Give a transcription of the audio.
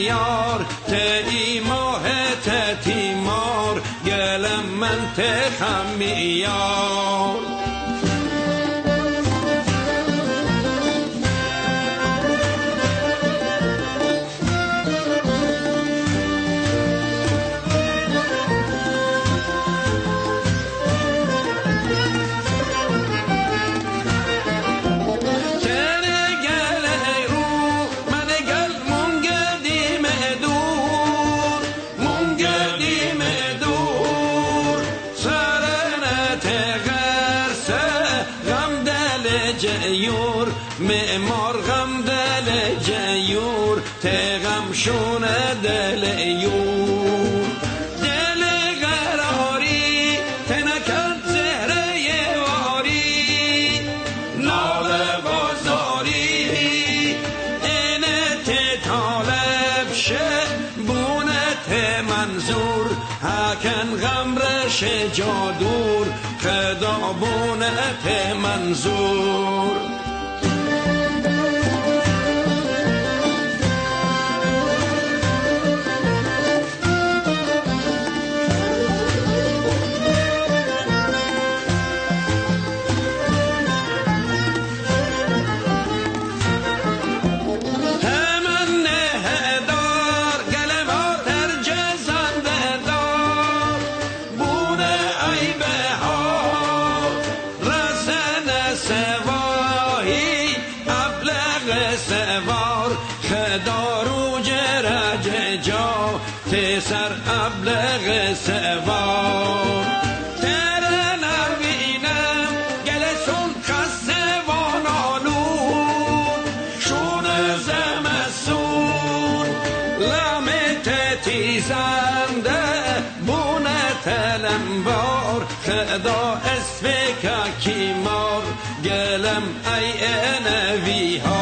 یار تی ماه تیمار گلم من تخم یار جیور معمار غم دل جیور تغم شونه دل یور دل قراری تنکت زهره واری نال بازاری اینت طالب شه بونت منظور هکن غم رش جادور خدا بونت منظور سوار خدارو جرج جا تسر ابلغ سوار تره نبینم گلسون خسته وانالون شون زمسون لامت تیزنده بونت لنبار خدا اسفکا کیمار گلم ای نوی ها